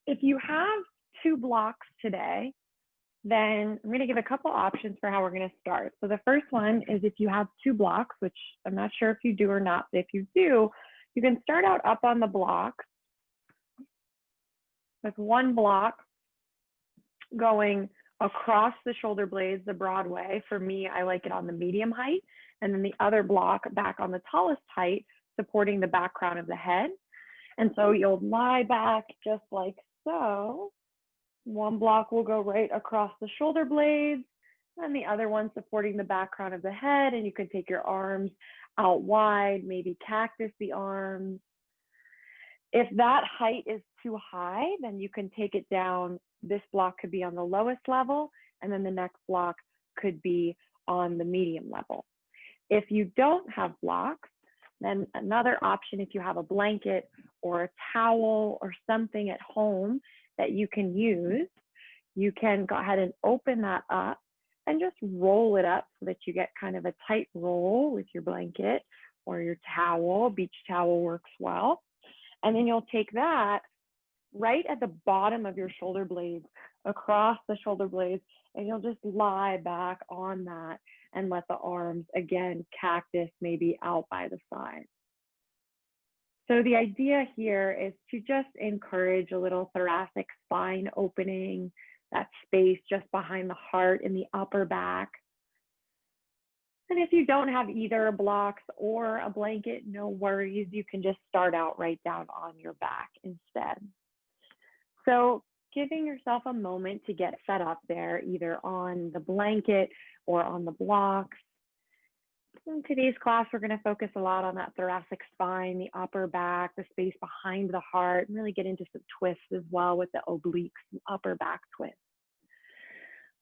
If you have 2 blocks today, then I'm going to give a couple options for how we're going to start. So the first one is if you have 2 blocks, which I'm not sure if you do or not, but if you do, you can start out up on the block with 1 block going across the shoulder blades the broad way. For me, I like it on the medium height, and then the other block back on the tallest height, supporting the back crown of the head. And so you'll lie back just like so. 1 block will go right across the shoulder blades, and the other one supporting the back crown of the head. And you can take your arms out wide, maybe cactus the arms. If that height is too high, then you can take it down. This block could be on the lowest level, and then the next block could be on the medium level. If you don't have blocks, then another option, if you have a blanket or a towel or something at home that you can use, you can go ahead and open that up and just roll it up so that you get kind of a tight roll with your blanket or your towel. Beach towel works well. And then you'll take that right at the bottom of your shoulder blades, across the shoulder blades, and you'll just lie back on that and let the arms, again, cactus maybe out by the side. So the idea here is to just encourage a little thoracic spine opening, that space just behind the heart in the upper back. And if you don't have either blocks or a blanket, no worries. You can just start out right down on your back instead. So giving yourself a moment to get set up there, either on the blanket or on the blocks. In today's class, we're going to focus a lot on that thoracic spine, the upper back, the space behind the heart, and really get into some twists as well with the obliques and upper back twists.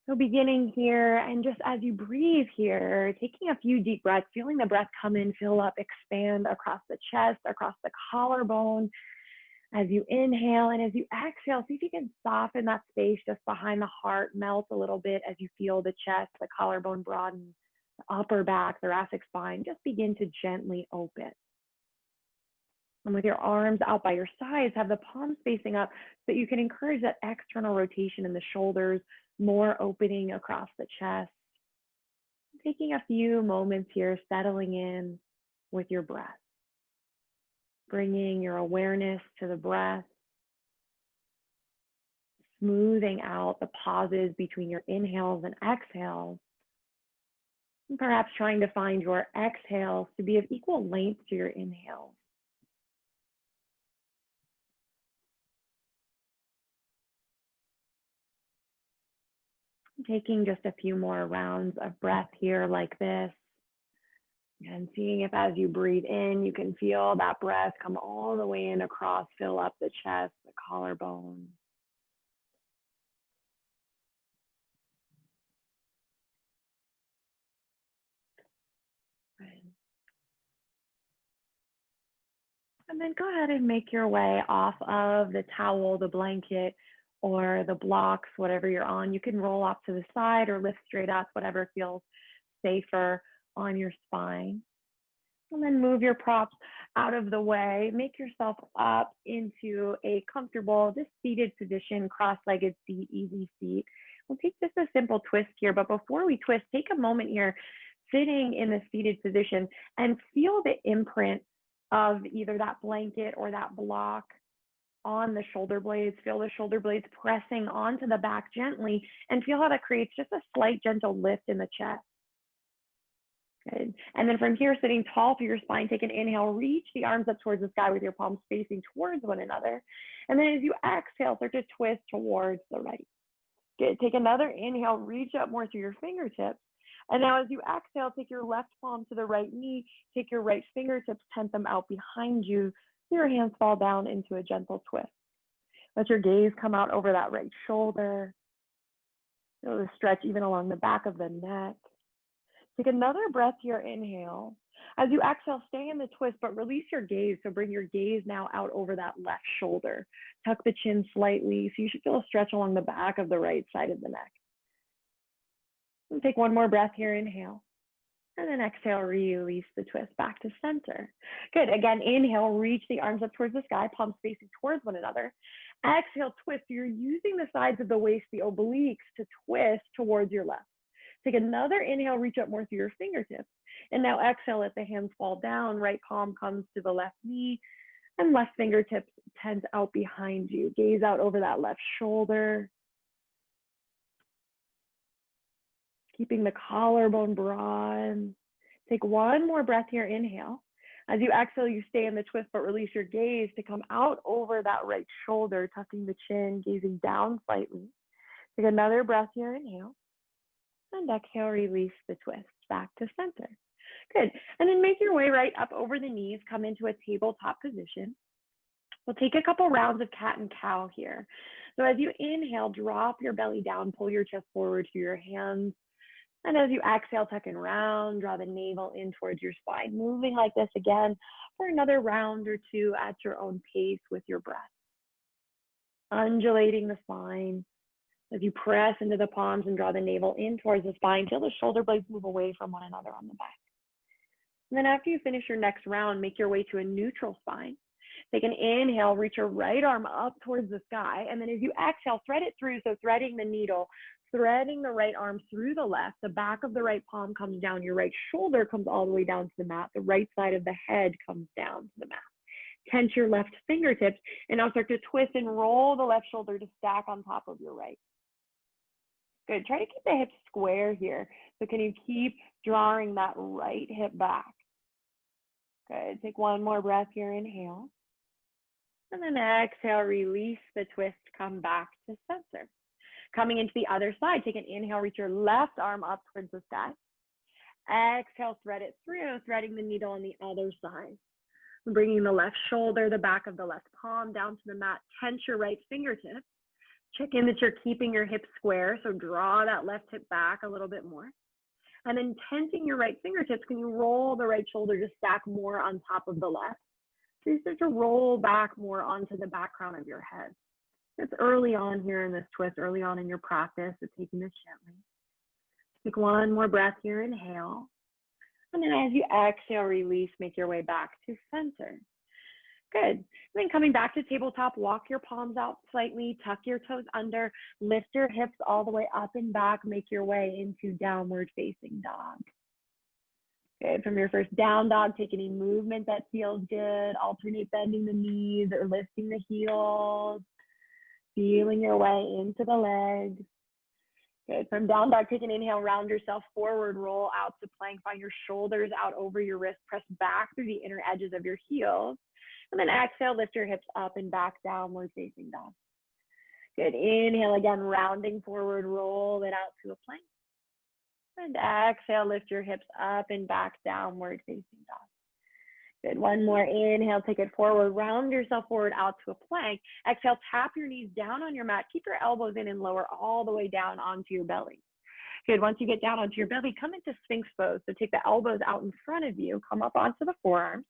So beginning here, and just as you breathe here, taking a few deep breaths, feeling the breath come in, fill up, expand across the chest, across the collarbone. As you inhale and as you exhale, see if you can soften that space just behind the heart, melt a little bit as you feel the chest, the collarbone broaden. Upper back, thoracic spine, just begin to gently open. And with your arms out by your sides, have the palms facing up so that you can encourage that external rotation in the shoulders, more opening across the chest. Taking a few moments here, settling in with your breath. Bringing your awareness to the breath. Smoothing out the pauses between your inhales and exhales. And perhaps trying to find your exhales to be of equal length to your inhales. Taking just a few more rounds of breath here like this. And seeing if as you breathe in, you can feel that breath come all the way in across, fill up the chest, the collarbone. And then go ahead and make your way off of the towel, the blanket, or the blocks, whatever you're on. You can roll off to the side or lift straight up, whatever feels safer on your spine. And then move your props out of the way. Make yourself up into a comfortable, just seated position, cross-legged seat, easy seat. We'll take just a simple twist here, but before we twist, take a moment here, sitting in the seated position, and feel the imprint of either that blanket or that block on the shoulder blades. Feel the shoulder blades pressing onto the back gently, and feel how that creates just a slight gentle lift in the chest. Good. And then from here, sitting tall through your spine, take an inhale, reach the arms up towards the sky with your palms facing towards one another. And then as you exhale, start to twist towards the right. Good. Take another inhale, reach up more through your fingertips. And now as you exhale, take your left palm to the right knee, take your right fingertips, tent them out behind you. Your hands fall down into a gentle twist. Let your gaze come out over that right shoulder. Feel the stretch even along the back of the neck. Take another breath here, inhale. As you exhale, stay in the twist, but release your gaze. So bring your gaze now out over that left shoulder. Tuck the chin slightly, so you should feel a stretch along the back of the right side of the neck. And take one more breath here, inhale. And then exhale, release the twist back to center. Good, again, inhale, reach the arms up towards the sky, palms facing towards one another. Exhale, twist. You're using the sides of the waist, the obliques, to twist towards your left. Take another inhale, reach up more through your fingertips. And now exhale, let the hands fall down. Right palm comes to the left knee and left fingertips tends out behind you. Gaze out over that left shoulder. Keeping the collarbone broad. Take one more breath here, inhale. As you exhale, you stay in the twist, but release your gaze to come out over that right shoulder, tucking the chin, gazing down slightly. Take another breath here, inhale. And exhale, release the twist back to center. Good. And then make your way right up over the knees, come into a tabletop position. We'll take a couple rounds of cat and cow here. So as you inhale, drop your belly down, pull your chest forward to your hands. And as you exhale, tuck and round, draw the navel in towards your spine. Moving like this again for another round or two at your own pace with your breath. Undulating the spine as you press into the palms and draw the navel in towards the spine till the shoulder blades move away from one another on the back. And then after you finish your next round, make your way to a neutral spine. Take an inhale, reach your right arm up towards the sky. And then as you exhale, thread it through. So threading the needle, threading the right arm through the left. The back of the right palm comes down. Your right shoulder comes all the way down to the mat. The right side of the head comes down to the mat. Tense your left fingertips and now start to twist and roll the left shoulder to stack on top of your right. Good. Try to keep the hips square here. So can you keep drawing that right hip back? Good. Take one more breath here. Inhale. And then exhale, release the twist, come back to center. Coming into the other side, take an inhale, reach your left arm up towards the sky. Exhale, thread it through, threading the needle on the other side. Bringing the left shoulder, the back of the left palm down to the mat. Tense your right fingertips. Check in that you're keeping your hips square, so draw that left hip back a little bit more. And then tensing your right fingertips, can you roll the right shoulder to stack more on top of the left? So you start to roll back more onto the back crown of your head. It's early on here in this twist, early on in your practice of taking this gently. Take one more breath here, inhale. And then as you exhale, release, make your way back to center. Good. And then coming back to tabletop, walk your palms out slightly, tuck your toes under, lift your hips all the way up and back, make your way into downward facing dog. Good. From your first down dog, take any movement that feels good. Alternate bending the knees or lifting the heels. Feeling your way into the legs. Good. From down dog, take an inhale, round yourself forward, roll out to plank. Find your shoulders out over your wrist. Press back through the inner edges of your heels. And then exhale, lift your hips up and back, downward facing dog. Good. Inhale again, rounding forward, roll it out to a plank. And exhale, lift your hips up and back, downward facing dog. Good. One more inhale, take it forward, round yourself forward out to a plank. Exhale, tap your knees down on your mat. Keep your elbows in and lower all the way down onto your belly. Good. Once you get down onto your belly, come into Sphinx pose. So take the elbows out in front of you, come up onto the forearms.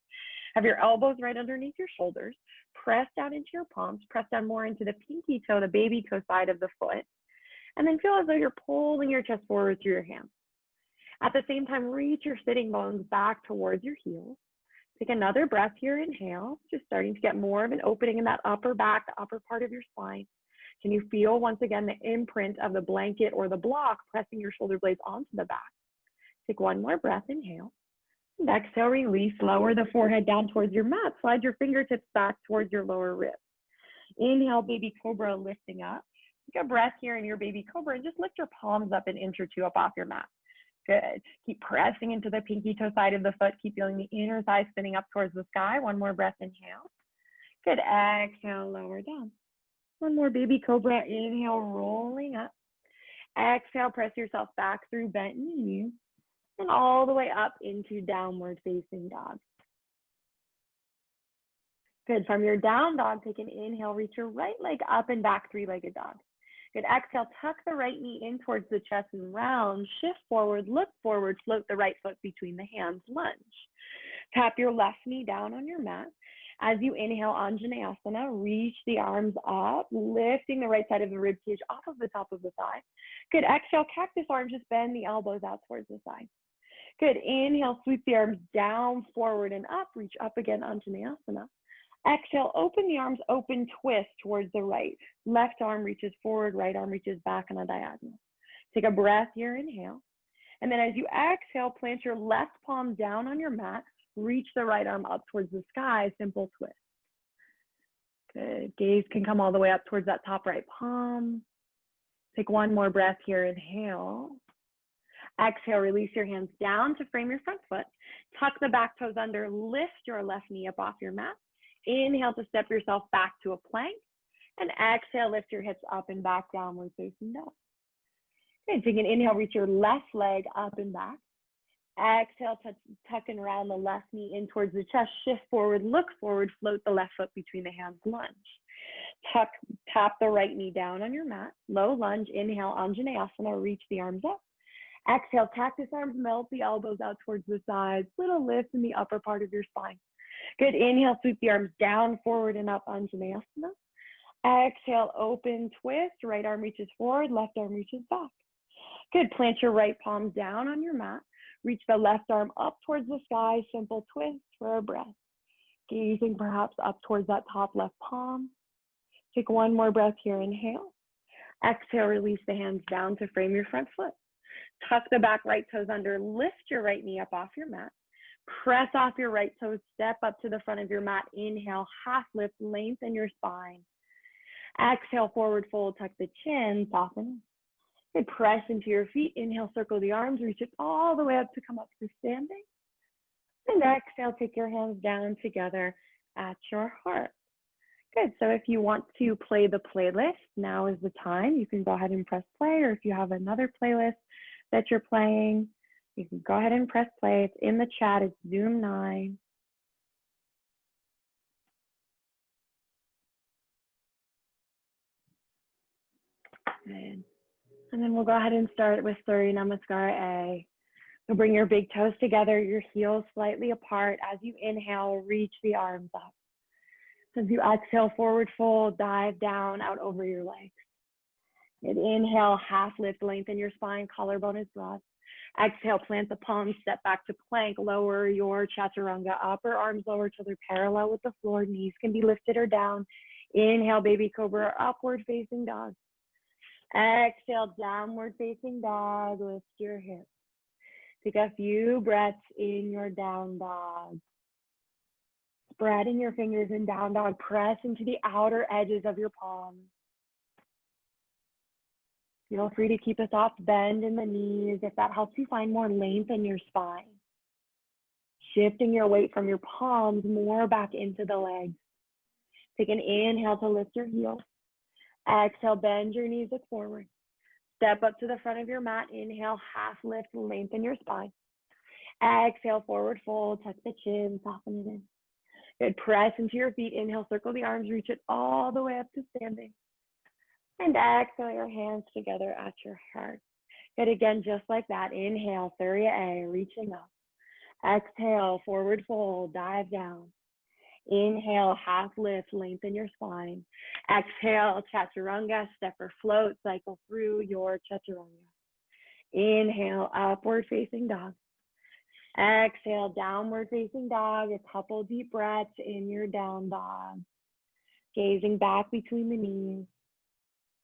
Have your elbows right underneath your shoulders. Press down into your palms. Press down more into the pinky toe, the baby toe side of the foot. And then feel as though you're pulling your chest forward through your hands. At the same time, reach your sitting bones back towards your heels. Take another breath here, inhale, just starting to get more of an opening in that upper back, the upper part of your spine. Can you feel, once again, the imprint of the blanket or the block pressing your shoulder blades onto the back? Take one more breath, inhale. And exhale, release, lower the forehead down towards your mat. Slide your fingertips back towards your lower ribs. Inhale, baby cobra, lifting up. Take a breath here in your baby cobra and just lift your palms up an inch or two up off your mat. Good. Keep pressing into the pinky toe side of the foot. Keep feeling the inner thigh spinning up towards the sky. One more breath, inhale. Good. Exhale, lower down. One more baby cobra. Inhale, rolling up. Exhale, press yourself back through bent knees and all the way up into downward facing dog. Good. From your down dog, take an inhale, reach your right leg up and back, three-legged dog. Good. Exhale, tuck the right knee in towards the chest and round. Shift forward, look forward, float the right foot between the hands, lunge. Tap your left knee down on your mat. As you inhale, Anjaneyasana, reach the arms up, lifting the right side of the rib cage off of the top of the thigh. Good. Exhale, cactus arms, just bend the elbows out towards the side. Good. Inhale, sweep the arms down, forward, and up. Reach up again, Anjaneyasana. Exhale, open the arms, open twist towards the right. Left arm reaches forward, right arm reaches back on a diagonal. Take a breath here, inhale. And then as you exhale, plant your left palm down on your mat, reach the right arm up towards the sky, simple twist. Good, gaze can come all the way up towards that top right palm. Take one more breath here, inhale. Exhale, release your hands down to frame your front foot. Tuck the back toes under, lift your left knee up off your mat. Inhale to step yourself back to a plank. And exhale, lift your hips up and back, downward facing dog. Okay, take an inhale, reach your left leg up and back. Exhale, tuck and round the left knee in towards the chest. Shift forward, look forward, float the left foot between the hands, lunge. Tap the right knee down on your mat. Low lunge, inhale, Anjaneyasana, reach the arms up. Exhale, cactus arms, melt the elbows out towards the sides. Little lift in the upper part of your spine. Good, inhale, sweep the arms down, forward and up, Anjaneyasana. Exhale, open twist, right arm reaches forward, left arm reaches back. Good, plant your right palm down on your mat. Reach the left arm up towards the sky, simple twist for a breath. Gazing perhaps up towards that top left palm. Take one more breath here, inhale. Exhale, release the hands down to frame your front foot. Tuck the back right toes under, lift your right knee up off your mat. Press off your right toes, step up to the front of your mat. Inhale, half lift, lengthen your spine. Exhale, forward fold, tuck the chin, soften. Okay, press into your feet. Inhale, circle the arms, reach it all the way up to come up to standing. And exhale, take your hands down together at your heart. Good, so if you want to play the playlist, now is the time. You can go ahead and press play, or if you have another playlist that you're playing, you can go ahead and press play. It's in the chat, it's Zoom 9. Good. And then we'll go ahead and start with Surya Namaskara A. So bring your big toes together, your heels slightly apart. As you inhale, reach the arms up. As you exhale, forward fold, dive down, out over your legs. And inhale, half lift, lengthen your spine, collarbone is broad. Exhale, plant the palms, step back to plank, lower your chaturanga, upper arms lower till they're parallel with the floor, knees can be lifted or down. Inhale, baby cobra, upward facing dog. Exhale, downward facing dog, lift your hips. Take a few breaths in your down dog. Spreading your fingers in down dog, press into the outer edges of your palms. Feel free to keep a soft bend in the knees if that helps you find more length in your spine. Shifting your weight from your palms more back into the legs. Take an inhale to lift your heels. Exhale, bend your knees, look forward. Step up to the front of your mat. Inhale, half lift, lengthen your spine. Exhale, forward fold, tuck the chin, soften it in. Good, press into your feet. Inhale, circle the arms, reach it all the way up to standing. And exhale your hands together at your heart. Good, again, just like that. Inhale, Surya A, reaching up. Exhale, forward fold, dive down. Inhale, half lift, lengthen your spine. Exhale, chaturanga, step or float, cycle through your chaturanga. Inhale, upward facing dog. Exhale, downward facing dog. A couple deep breaths in your down dog. Gazing back between the knees.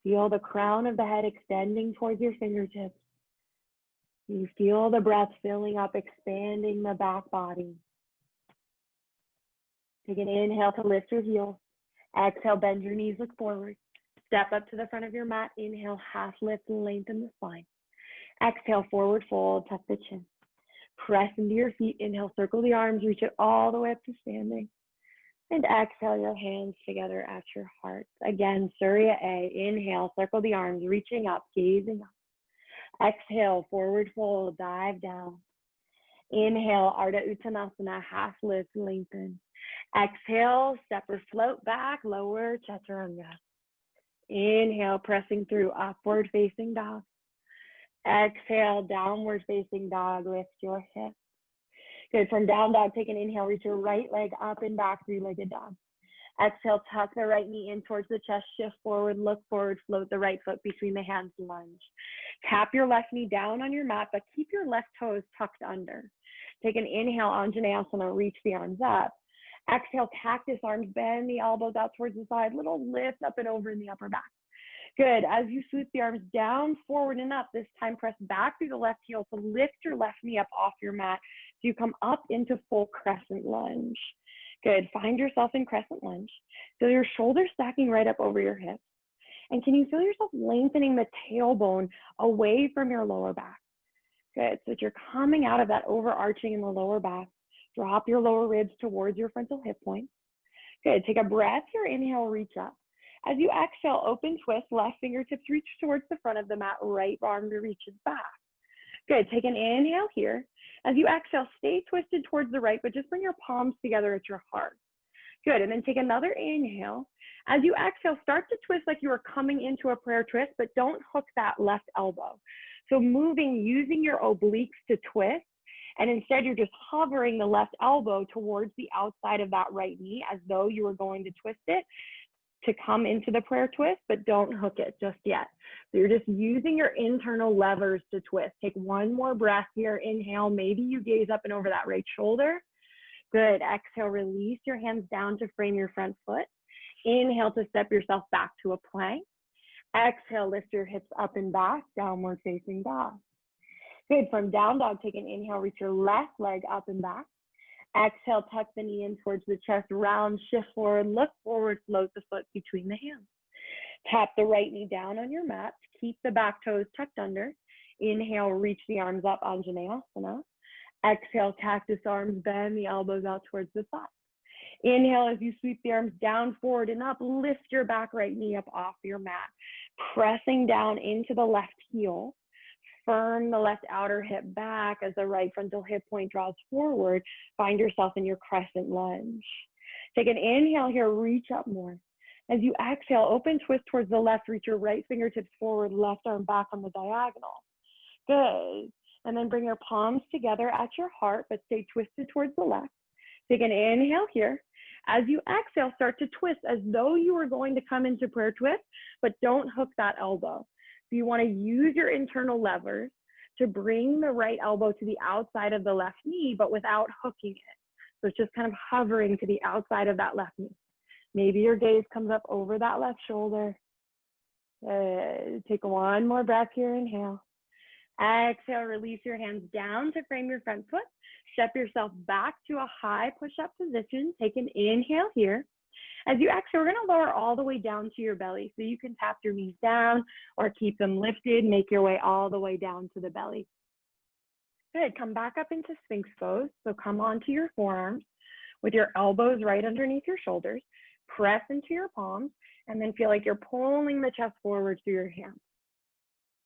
Feel the crown of the head extending towards your fingertips. You feel the breath filling up, expanding the back body. Take an inhale to lift your heels. Exhale, bend your knees, look forward. Step up to the front of your mat. Inhale, half lift, lengthen the spine. Exhale, forward fold, tuck the chin. Press into your feet. Inhale, circle the arms, reach it all the way up to standing. And exhale your hands together at your heart. Again, Surya A. Inhale, circle the arms, reaching up, gazing up. Exhale, forward fold, dive down. Inhale, Ardha Uttanasana, half lift, lengthen. Exhale, step or float back, lower chaturanga. Inhale, pressing through, upward facing dog. Exhale, downward facing dog, lift your hips. Good, from down dog, take an inhale, reach your right leg up and back, three-legged dog. Exhale, tuck the right knee in towards the chest, shift forward, look forward, float the right foot between the hands, lunge. Tap your left knee down on your mat, but keep your left toes tucked under. Take an inhale, Anjaneyasana, reach the arms up. Exhale, cactus arms, bend the elbows out towards the side, little lift up and over in the upper back. Good. As you swoop the arms down, forward and up, this time press back through the left heel to lift your left knee up off your mat. So you come up into full crescent lunge. Good. Find yourself in crescent lunge. Feel your shoulders stacking right up over your hips. And can you feel yourself lengthening the tailbone away from your lower back? Good. So that you're coming out of that overarching in the lower back. Drop your lower ribs towards your frontal hip point. Good. Take a breath here. Inhale, reach up. As you exhale, open twist, left fingertips reach towards the front of the mat, right arm reaches back. Good, take an inhale here. As you exhale, stay twisted towards the right, but just bring your palms together at your heart. Good, and then take another inhale. As you exhale, start to twist like you are coming into a prayer twist, but don't hook that left elbow. So moving, using your obliques to twist, and instead you're just hovering the left elbow towards the outside of that right knee as though you were going to twist it to come into the prayer twist, but don't hook it just yet. So you're just using your internal levers to twist. Take one more breath here. Inhale, maybe you gaze up and over that right shoulder. Good. Exhale, release your hands down to frame your front foot. Inhale to step yourself back to a plank. Exhale, lift your hips up and back, downward facing dog. Good. From down dog, take an inhale, reach your left leg up and back. Exhale, tuck the knee in towards the chest, round, shift forward, look forward, float the foot between the hands. Tap the right knee down on your mat. Keep the back toes tucked under. Inhale, reach the arms up, Anjaneyasana. Exhale, cactus arms, bend the elbows out towards the side. Inhale, as you sweep the arms down, forward, and up, lift your back right knee up off your mat. Pressing down into the left heel. Firm the left outer hip back as the right frontal hip point draws forward. Find yourself in your crescent lunge. Take an inhale here, reach up more. As you exhale, open twist towards the left, reach your right fingertips forward, left arm back on the diagonal. Good. And then bring your palms together at your heart, but stay twisted towards the left. Take an inhale here. As you exhale, start to twist as though you were going to come into prayer twist, but don't hook that elbow. So you want to use your internal levers to bring the right elbow to the outside of the left knee, but without hooking it. So it's just kind of hovering to the outside of that left knee. Maybe your gaze comes up over that left shoulder. Take one more breath here, inhale. Exhale, release your hands down to frame your front foot. Step yourself back to a high push-up position. Take an inhale here. As you exhale, we're going to lower all the way down to your belly. So you can tap your knees down or keep them lifted. Make your way all the way down to the belly. Good. Come back up into Sphinx pose. So come onto your forearms with your elbows right underneath your shoulders. Press into your palms and then feel like you're pulling the chest forward through your hands.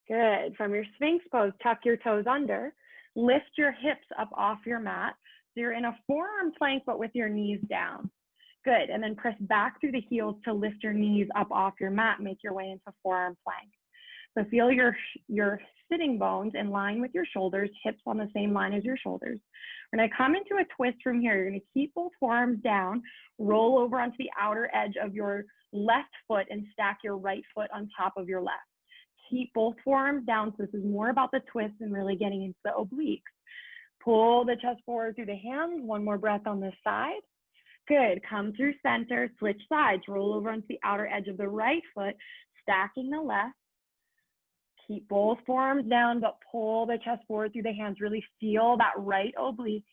Good. From your Sphinx pose, tuck your toes under. Lift your hips up off your mat. So you're in a forearm plank, but with your knees down. Good. And then press back through the heels to lift your knees up off your mat. Make your way into forearm plank. So feel your sitting bones in line with your shoulders, hips on the same line as your shoulders. We're going to come into a twist from here. You're going to keep both forearms down, roll over onto the outer edge of your left foot and stack your right foot on top of your left. Keep both forearms down. So this is more about the twist and really getting into the obliques. Pull the chest forward through the hands. One more breath on this side. Good. Come through center, switch sides, roll over onto the outer edge of the right foot, stacking the left. Keep both forearms down, but pull the chest forward through the hands. Really feel that right oblique.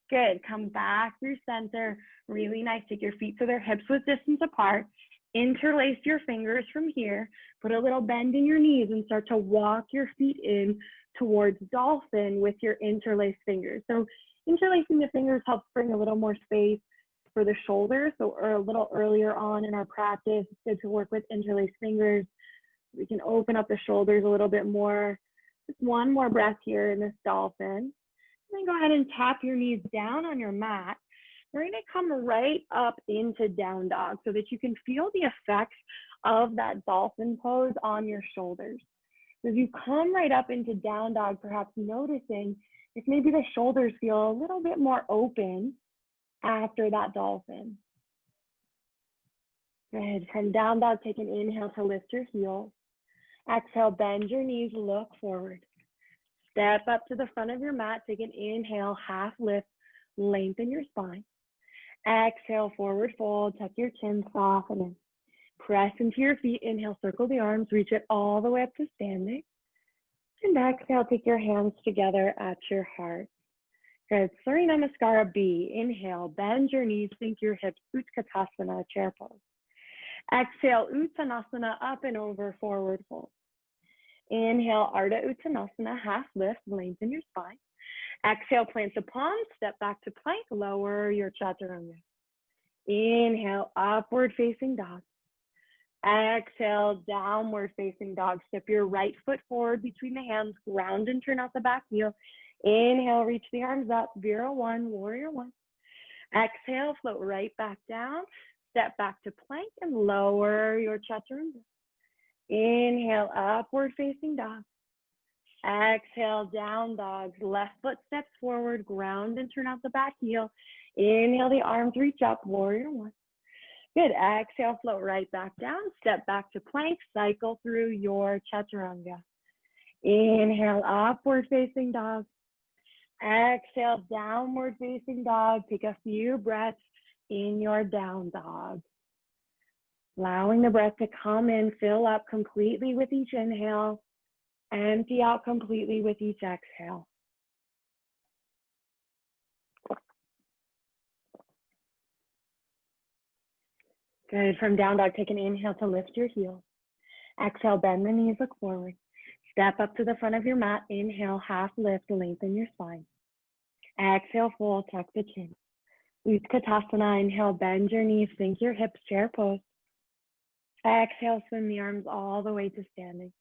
Good. Come back through center. Really nice. Take your feet to their hips with distance apart. Interlace your fingers from here. Put a little bend in your knees and start to walk your feet in towards dolphin with your interlaced fingers. So interlacing the fingers helps bring a little more space for the shoulders. So a little earlier on in our practice, it's good to work with interlaced fingers. We can open up the shoulders a little bit more. Just one more breath here in this dolphin. And then go ahead and tap your knees down on your mat. We're going to come right up into down dog so that you can feel the effects of that dolphin pose on your shoulders. So as you come right up into down dog, perhaps noticing if maybe the shoulders feel a little bit more open after that dolphin. Good. From down dog, take an inhale to lift your heels. Exhale, bend your knees, look forward. Step up to the front of your mat, take an inhale, half lift, lengthen your spine. Exhale, forward fold, tuck your chin, soften in. Press into your feet, inhale, circle the arms, reach it all the way up to standing. And exhale, take your hands together at your heart. Good, Surya Namaskara B. Inhale, bend your knees, sink your hips, Utkatasana, chair pose. Exhale, Uttanasana, up and over, forward fold. Inhale, Ardha Uttanasana, half lift, lengthen your spine. Exhale, plant the palms, step back to plank, lower your chaturanga. Inhale, upward facing dog. Exhale, downward facing dog. Step your right foot forward between the hands, ground and turn out the back heel. Inhale, reach the arms up, Vira 1, Warrior 1. Exhale, float right back down, step back to plank and lower your chaturanga. Inhale, upward facing dog. Exhale, down dogs. Left foot steps forward, ground and turn out the back heel. Inhale, the arms reach up, Warrior 1. Good, exhale, float right back down, step back to plank, cycle through your chaturanga. Inhale, upward facing dog. Exhale, downward facing dog. Take a few breaths in your down dog. Allowing the breath to come in, fill up completely with each inhale, empty out completely with each exhale. Good, from down dog, take an inhale to lift your heels. Exhale, bend the knees, look forward. Step up to the front of your mat, inhale, half lift, lengthen your spine. Exhale, fold, tuck the chin. Utkatasana, inhale, bend your knees, sink your hips, chair pose. Exhale, swim the arms all the way to standing.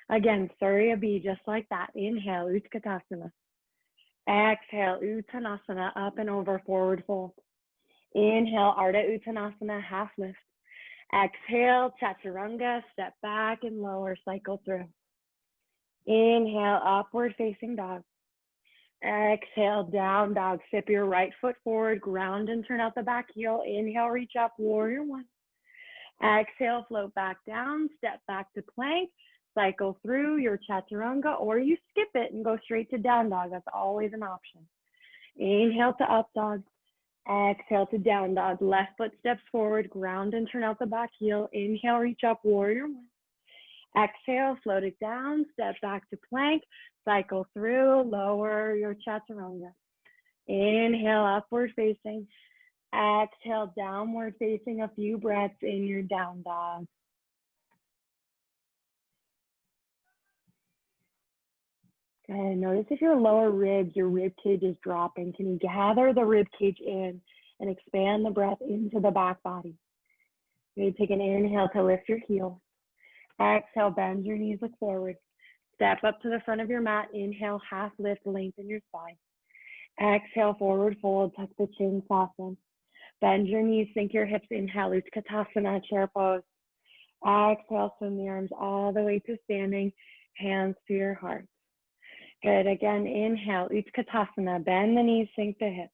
Again, Surya B, just like that. Inhale, Utkatasana. Exhale, Uttanasana, up and over, forward fold. Inhale, Ardha Uttanasana, half lift. Exhale, Chaturanga, step back and lower, cycle through. Inhale, upward facing dog. Exhale, down dog. Step your right foot forward, ground and turn out the back heel. Inhale, reach up, Warrior 1. Exhale, float back down, step back to plank, cycle through your chaturanga, or you skip it and go straight to down dog. That's always an option. Inhale to up dog. Exhale to down dog. Left foot steps forward, ground and turn out the back heel. Inhale, reach up, Warrior 1. Exhale, float it down, step back to plank, cycle through, lower your chaturanga. Inhale, upward facing. Exhale, downward facing, a few breaths in your down dog. Good. Notice if your lower ribs, your rib cage is dropping. Can you gather the rib cage in and expand the breath into the back body? Maybe take an inhale to lift your heels. Exhale, bend your knees, look forward. Step up to the front of your mat. Inhale, half lift, lengthen your spine. Exhale, forward fold, tuck the chin, soften. Bend your knees, sink your hips. Inhale, Utkatasana, chair pose. Exhale, swim the arms all the way to standing, hands to your heart. Good, again, inhale, Utkatasana, bend the knees, sink the hips.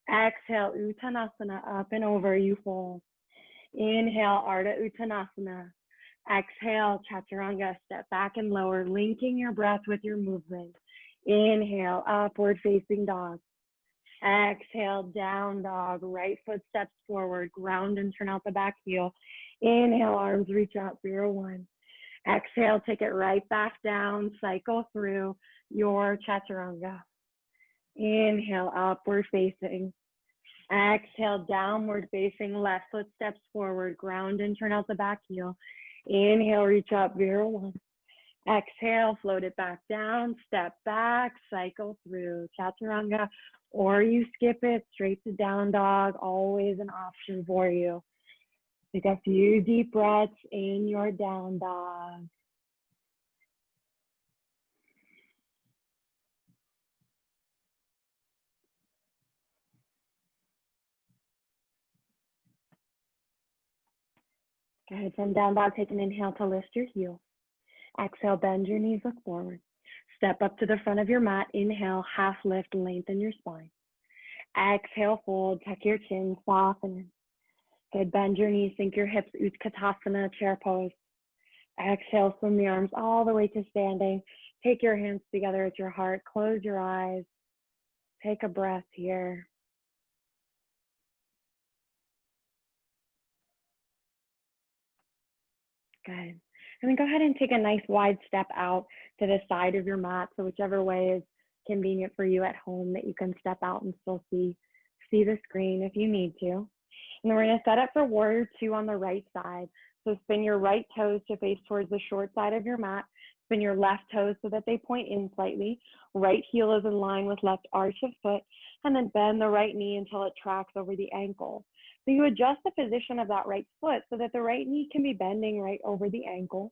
Exhale, Uttanasana, up and over, you fold. Inhale, Ardha Uttanasana. Exhale, Chaturanga, step back and lower, linking your breath with your movement. Inhale, upward facing dog. Exhale, down dog, right foot steps forward, ground and turn out the back heel. Inhale, arms reach out, Vira 1. Exhale, take it right back down, cycle through your Chaturanga. Inhale, upward facing. Exhale, downward facing, left foot steps forward, ground and turn out the back heel. Inhale, reach up, Vira 1. Exhale, float it back down, step back, cycle through Chaturanga, or you skip it straight to down dog, always an option for you. Take a few deep breaths in your down dog. Good, from down dog, take an inhale to lift your heels. Exhale, bend your knees, look forward. Step up to the front of your mat. Inhale, half lift, lengthen your spine. Exhale, fold, tuck your chin, soften. Good, bend your knees, sink your hips, Utkatasana, chair pose. Exhale, swim the arms all the way to standing. Take your hands together at your heart. Close your eyes. Take a breath here. Good. And then go ahead and take a nice wide step out to the side of your mat. So whichever way is convenient for you at home that you can step out and still see the screen if you need to. And then we're gonna set up for warrior two on the right side. So spin your right toes to face towards the short side of your mat. Spin your left toes so that they point in slightly. Right heel is in line with left arch of foot, and then bend the right knee until it tracks over the ankle. So you adjust the position of that right foot so that the right knee can be bending right over the ankle.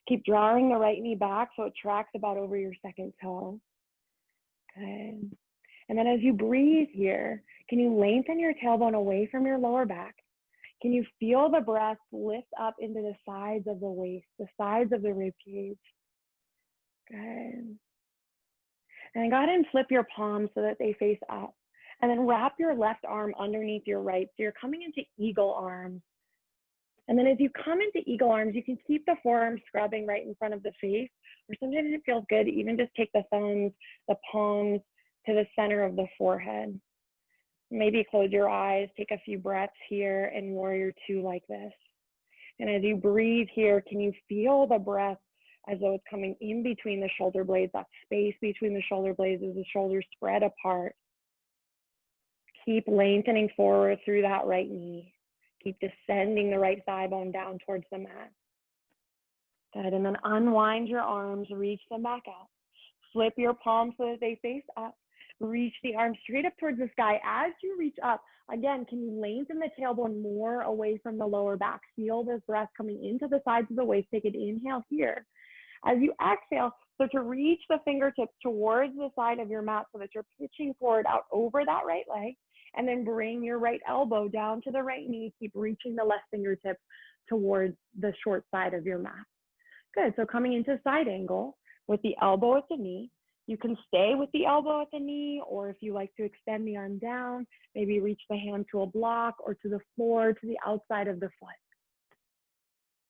Keep drawing the right knee back so it tracks about over your second toe. Good. And then as you breathe here, can you lengthen your tailbone away from your lower back? Can you feel the breath lift up into the sides of the waist, the sides of the rib cage? Good. And then go ahead and flip your palms so that they face up. And then wrap your left arm underneath your right. So you're coming into eagle arms. And then as you come into eagle arms, you can keep the forearms scrubbing right in front of the face, or sometimes it feels good to even just take the thumbs, the palms to the center of the forehead. Maybe close your eyes, take a few breaths here in warrior two like this. And as you breathe here, can you feel the breath as though it's coming in between the shoulder blades, that space between the shoulder blades as the shoulders spread apart. Keep lengthening forward through that right knee. Keep descending the right thigh bone down towards the mat. Good, and then unwind your arms, reach them back out. Flip your palms so that they face up. Reach the arms straight up towards the sky. As you reach up, again, can you lengthen the tailbone more away from the lower back? Feel this breath coming into the sides of the waist. Take an inhale here. As you exhale, so to reach the fingertips towards the side of your mat so that you're pitching forward out over that right leg, and then bring your right elbow down to the right knee. Keep reaching the left fingertips towards the short side of your mat. Good, so coming into side angle with the elbow at the knee. You can stay with the elbow at the knee, or if you like to extend the arm down, maybe reach the hand to a block or to the floor, to the outside of the foot.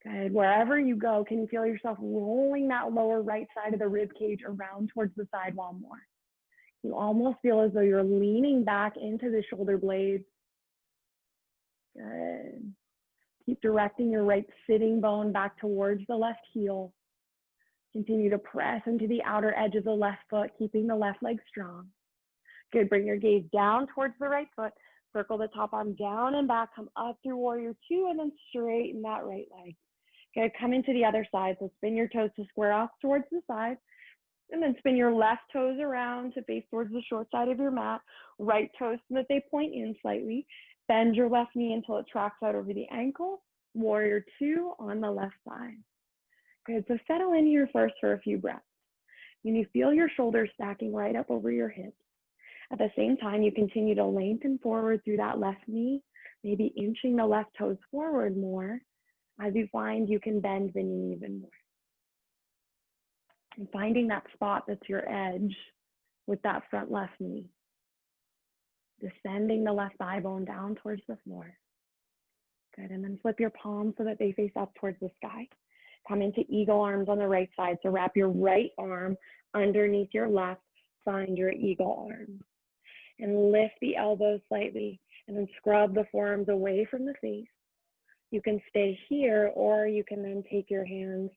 Good, wherever you go, can you feel yourself rolling that lower right side of the rib cage around towards the side wall more? You almost feel as though you're leaning back into the shoulder blades. Good. Keep directing your right sitting bone back towards the left heel. Continue to press into the outer edge of the left foot, keeping the left leg strong. Good, bring your gaze down towards the right foot. Circle the top arm down and back, come up through warrior two, and then straighten that right leg. Good, come into the other side. So spin your toes to square off towards the side. And then spin your left toes around to face towards the short side of your mat. Right toes so that they point in slightly. Bend your left knee until it tracks out over the ankle. Warrior two on the left side. Good, so settle in here first for a few breaths. And you feel your shoulders stacking right up over your hips. At the same time, you continue to lengthen forward through that left knee, maybe inching the left toes forward more as you find you can bend the knee even more. And finding that spot that's your edge with that front left knee. Descending the left thigh bone down towards the floor. Good, and then flip your palms so that they face up towards the sky. Come into eagle arms on the right side. So wrap your right arm underneath your left, find your eagle arm. And lift the elbows slightly, and then scrub the forearms away from the face. You can stay here, or you can then take your hands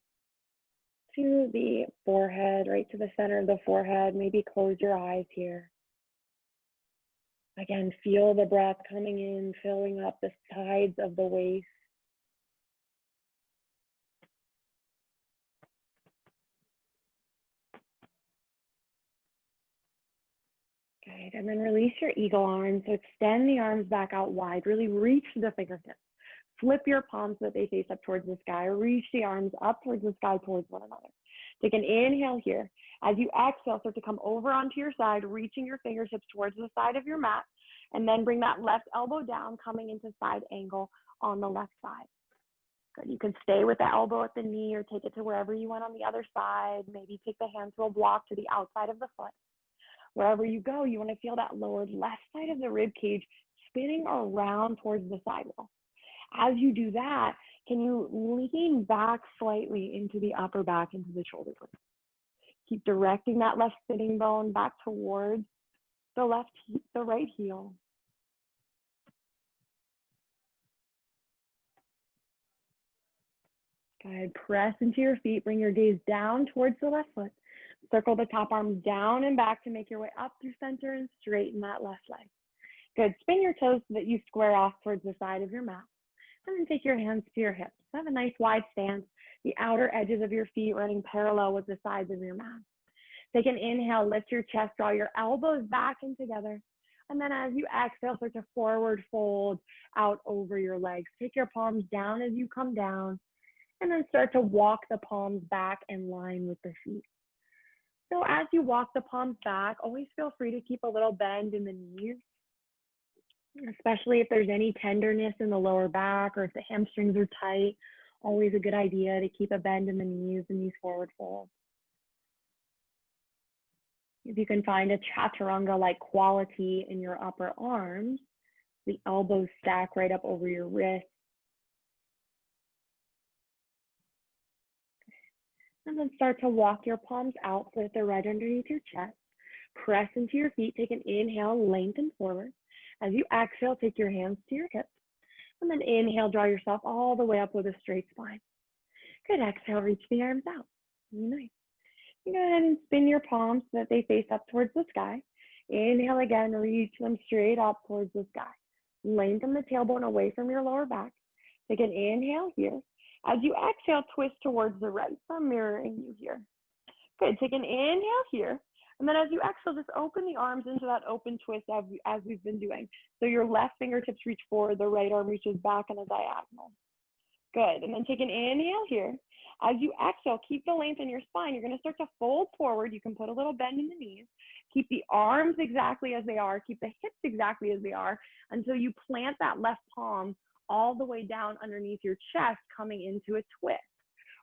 to the forehead, right to the center of the forehead. Maybe close your eyes here. Again, feel the breath coming in, filling up the sides of the waist. Good, and then release your eagle arms. So extend the arms back out wide, really reach the fingertips. Flip your palms so that they face up towards the sky. Reach the arms up towards the sky, towards one another. Take an inhale here. As you exhale, start to come over onto your side, reaching your fingertips towards the side of your mat, and then bring that left elbow down, coming into side angle on the left side. Good. You can stay with the elbow at the knee or take it to wherever you want on the other side. Maybe take the hand to a block to the outside of the foot. Wherever you go, you want to feel that lowered left side of the rib cage spinning around towards the sidewall. As you do that, can you lean back slightly into the upper back, into the shoulder blades? Keep directing that left sitting bone back towards the right heel. Good. Press into your feet. Bring your gaze down towards the left foot. Circle the top arms down and back to make your way up through center and straighten that left leg. Good. Spin your toes so that you square off towards the side of your mat. And then take your hands to your hips. Have a nice wide stance. The outer edges of your feet running parallel with the sides of your mat. Take an inhale, lift your chest, draw your elbows back and together. And then as you exhale, start to forward fold out over your legs. Take your palms down as you come down. And then start to walk the palms back in line with the feet. So as you walk the palms back, always feel free to keep a little bend in the knees, especially if there's any tenderness in the lower back or if the hamstrings are tight. Always a good idea to keep a bend in the knees in these forward folds. If you can find a chaturanga-like quality in your upper arms, the elbows stack right up over your wrists. And then start to walk your palms out so that they're right underneath your chest. Press into your feet. Take an inhale, lengthen forward. As you exhale, take your hands to your hips. And then inhale, draw yourself all the way up with a straight spine. Good. Exhale, reach the arms out. Really nice. Go ahead and spin your palms so that they face up towards the sky. Inhale again, reach them straight up towards the sky. Lengthen the tailbone away from your lower back. Take an inhale here. As you exhale, twist towards the right. So I'm mirroring you here. Good. Take an inhale here. And then as you exhale, just open the arms into that open twist as we've been doing. So your left fingertips reach forward, the right arm reaches back in a diagonal. Good. And then take an inhale here. As you exhale, keep the length in your spine. You're going to start to fold forward. You can put a little bend in the knees. Keep the arms exactly as they are. Keep the hips exactly as they are until you plant that left palm all the way down underneath your chest, coming into a twist.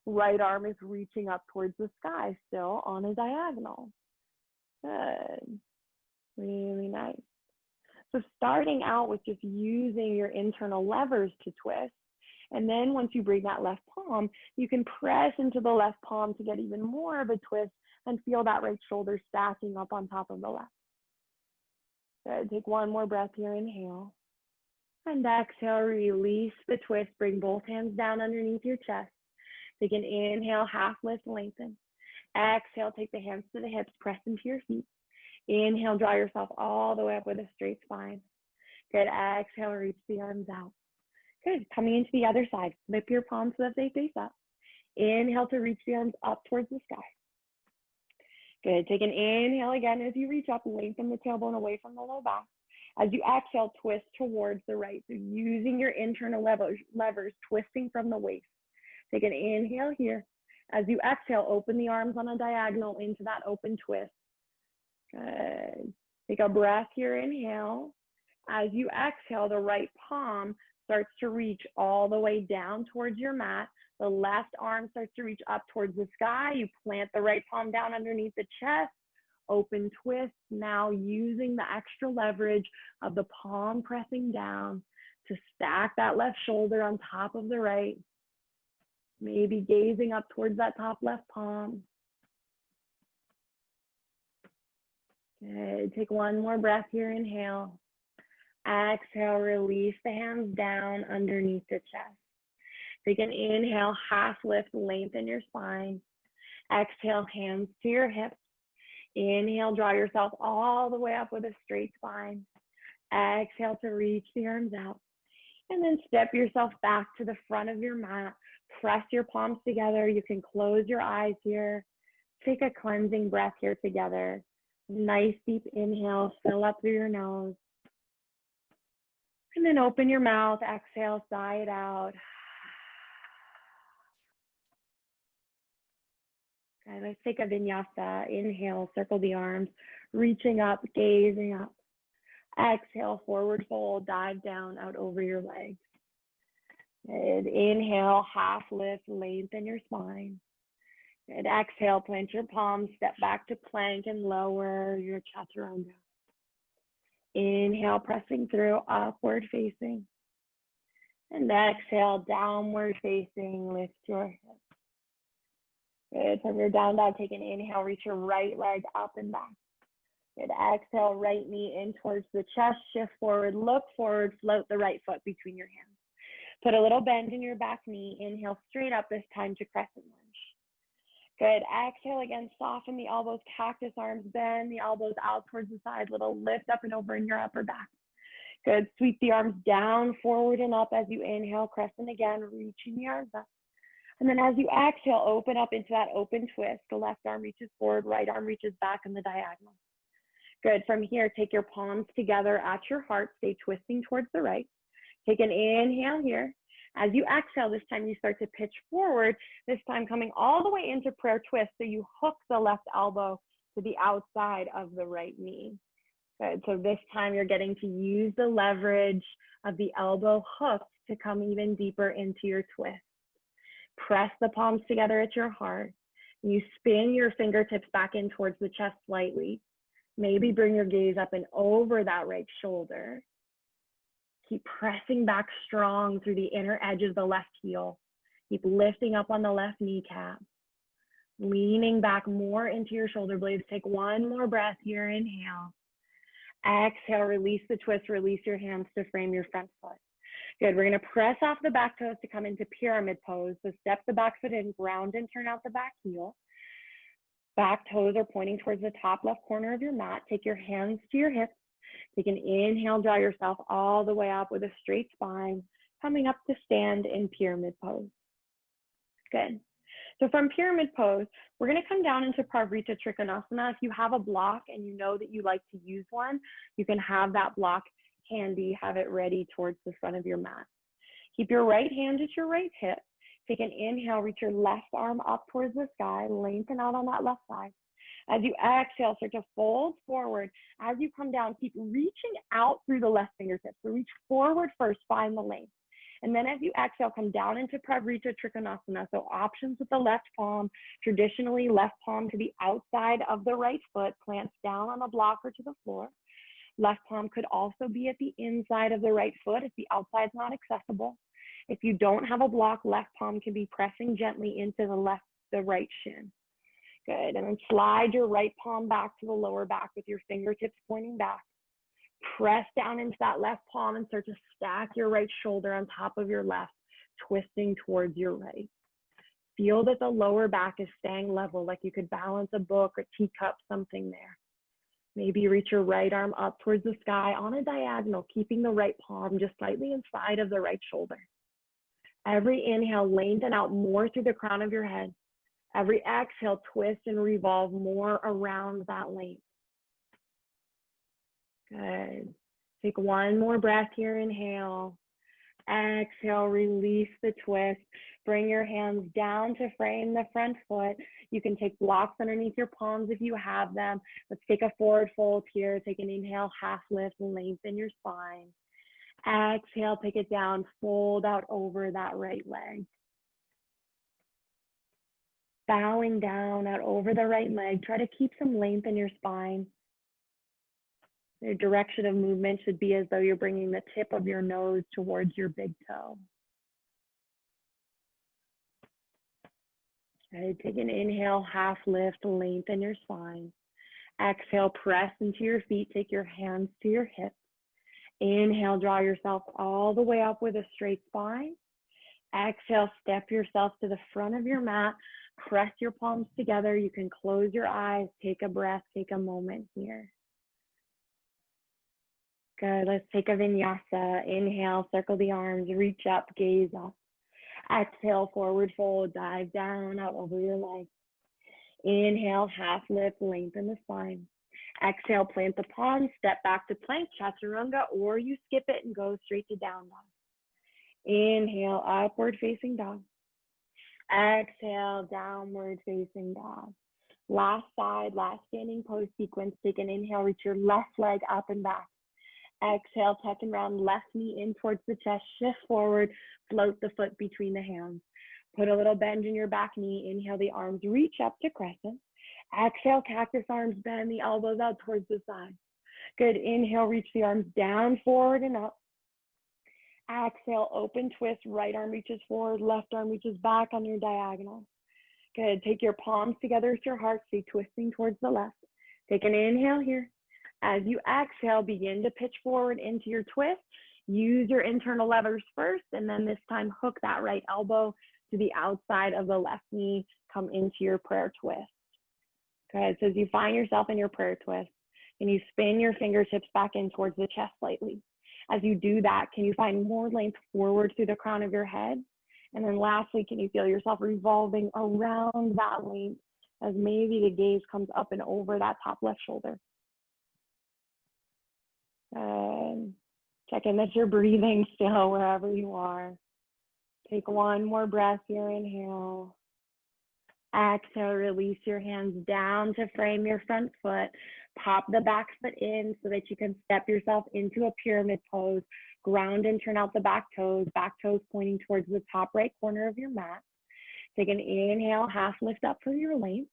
Right arm is reaching up towards the sky, still on a diagonal. Good. Really nice. So starting out with just using your internal levers to twist. And then once you bring that left palm, you can press into the left palm to get even more of a twist and feel that right shoulder stacking up on top of the left. Good. Take one more breath here. Inhale. And exhale, release the twist. Bring both hands down underneath your chest. Take an inhale, half lift, lengthen. Exhale, take the hands to the hips, press into your feet. Inhale, draw yourself all the way up with a straight spine. Good. Exhale, reach the arms out. Good. Coming into the other side. Flip your palms so that they face up. Inhale to reach the arms up towards the sky. Good. Take an inhale again as you reach up. Lengthen the tailbone away from the low back. As you exhale, twist towards the right. So using your internal levers, twisting from the waist. Take an inhale here. As you exhale, open the arms on a diagonal into that open twist. Good. Take a breath here. Inhale. As you exhale, the right palm starts to reach all the way down towards your mat. The left arm starts to reach up towards the sky. You plant the right palm down underneath the chest. Open twist. Now using the extra leverage of the palm pressing down to stack that left shoulder on top of the right. Maybe gazing up towards that top left palm. Good. Take one more breath here. Inhale. Exhale, release the hands down underneath the chest. Take an inhale, half lift, lengthen your spine. Exhale, hands to your hips. Inhale, draw yourself all the way up with a straight spine. Exhale to reach the arms out. And then step yourself back to the front of your mat. Press your palms together. You can close your eyes here. Take a cleansing breath here together. Nice deep inhale, fill up through your nose. And then open your mouth, exhale, sigh it out. Okay, let's take a vinyasa. Inhale, circle the arms, reaching up, gazing up. Exhale, forward fold, dive down, out over your legs. Good. Inhale, half lift, lengthen your spine. Good. Exhale, plant your palms, step back to plank and lower your chaturanga. Inhale, pressing through, upward facing. And exhale, downward facing, lift your hips. Good. From your down dog, take an inhale, reach your right leg up and back. Good. Exhale, right knee in towards the chest, shift forward, look forward, float the right foot between your hands. Put a little bend in your back knee. Inhale straight up, this time to crescent lunge. Good. Exhale again, soften the elbows, cactus arms, bend the elbows out towards the side, little lift up and over in your upper back. Good. Sweep the arms down, forward and up as you inhale, crescent again, reaching the arms up. And then as you exhale, open up into that open twist. The left arm reaches forward, right arm reaches back in the diagonal. Good. From here, take your palms together at your heart. Stay twisting towards the right. Take an inhale here. As you exhale, this time you start to pitch forward, this time coming all the way into prayer twist. So you hook the left elbow to the outside of the right knee. Good. So this time you're getting to use the leverage of the elbow hook to come even deeper into your twist. Press the palms together at your heart. You spin your fingertips back in towards the chest slightly. Maybe bring your gaze up and over that right shoulder. Keep pressing back strong through the inner edge of the left heel. Keep lifting up on the left kneecap. Leaning back more into your shoulder blades. Take one more breath here. Inhale. Exhale, release the twist. Release your hands to frame your front foot. Good. We're going to press off the back toes to come into pyramid pose. So step the back foot in, ground and turn out the back heel. Back toes are pointing towards the top left corner of your mat. Take your hands to your hips. Take an inhale, draw yourself all the way up with a straight spine, coming up to stand in pyramid pose. Good. So from pyramid pose, we're going to come down into Parivrtta Trikonasana. If you have a block and you know that you like to use one, you can have that block handy, have it ready towards the front of your mat. Keep your right hand at your right hip. Take an inhale, reach your left arm up towards the sky, lengthen out on that left side. As you exhale, start to fold forward. As you come down, keep reaching out through the left fingertips. So reach forward first, find the length. And then as you exhale, come down into Parivrtta Trikonasana. So options with the left palm, traditionally left palm to the outside of the right foot, plants down on the block or to the floor. Left palm could also be at the inside of the right foot if the outside is not accessible. If you don't have a block, left palm can be pressing gently into the right shin. Good. And then slide your right palm back to the lower back with your fingertips pointing back. Press down into that left palm and start to stack your right shoulder on top of your left, twisting towards your right. Feel that the lower back is staying level, like you could balance a book or teacup, something there. Maybe reach your right arm up towards the sky on a diagonal, keeping the right palm just slightly inside of the right shoulder. Every inhale, lengthen out more through the crown of your head. Every exhale, twist and revolve more around that length. Good. Take one more breath here. Inhale. Exhale, release the twist. Bring your hands down to frame the front foot. You can take blocks underneath your palms if you have them. Let's take a forward fold here. Take an inhale, half lift, lengthen your spine. Exhale, take it down, fold out over that right leg. Bowing down out over the right leg. Try to keep some length in your spine. Your direction of movement should be as though you're bringing the tip of your nose towards your big toe. Okay, take an inhale, half lift, lengthen your spine. Exhale, press into your feet, take your hands to your hips. Inhale, draw yourself all the way up with a straight spine. Exhale, step yourself to the front of your mat. Press your palms together. You can close your eyes, take a breath, take a moment here. Good, let's take a vinyasa. Inhale, circle the arms, reach up, gaze up. Exhale, forward fold, dive down, out over your legs. Inhale, half lift, lengthen the spine. Exhale, plant the palms, step back to plank, chaturanga, or you skip it and go straight to down dog. Inhale, upward facing dog. Exhale, downward facing dog. Last side, last standing pose sequence. Take an inhale, reach your left leg up and back. Exhale, tuck and round, left knee in towards the chest, shift forward, float the foot between the hands. Put a little bend in your back knee. Inhale, the arms reach up to crescent. Exhale, cactus arms, bend the elbows out towards the side. Good, inhale, reach the arms down, forward and up. Exhale, open twist, right arm reaches forward, left arm reaches back on your diagonal. Good, take your palms together at your heart, stay twisting towards the left. Take an inhale here. As you exhale, begin to pitch forward into your twist. Use your internal levers first, and then this time hook that right elbow to the outside of the left knee. Come into your prayer twist. Good. So as you find yourself in your prayer twist, can you spin your fingertips back in towards the chest slightly? As you do that, can you find more length forward through the crown of your head? And then lastly, can you feel yourself revolving around that length as maybe the gaze comes up and over that top left shoulder? Check in that you're breathing still wherever you are. Take one more breath here, inhale. Exhale, release your hands down to frame your front foot. Pop the back foot in so that you can step yourself into a pyramid pose. Ground and turn out the back toes pointing towards the top right corner of your mat. Take an inhale, half lift up for your length.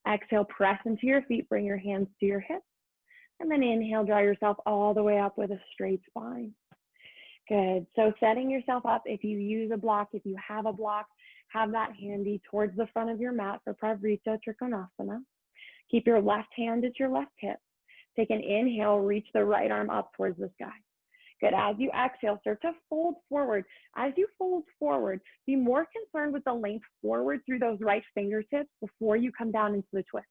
Exhale, press into your feet, bring your hands to your hips. And then inhale, draw yourself all the way up with a straight spine. Good. So setting yourself up, if you use a block, if you have a block, have that handy towards the front of your mat for Pravrita Trikonasana. Keep your left hand at your left hip. Take an inhale, reach the right arm up towards the sky. Good. As you exhale, start to fold forward. As you fold forward, be more concerned with the length forward through those right fingertips before you come down into the twist.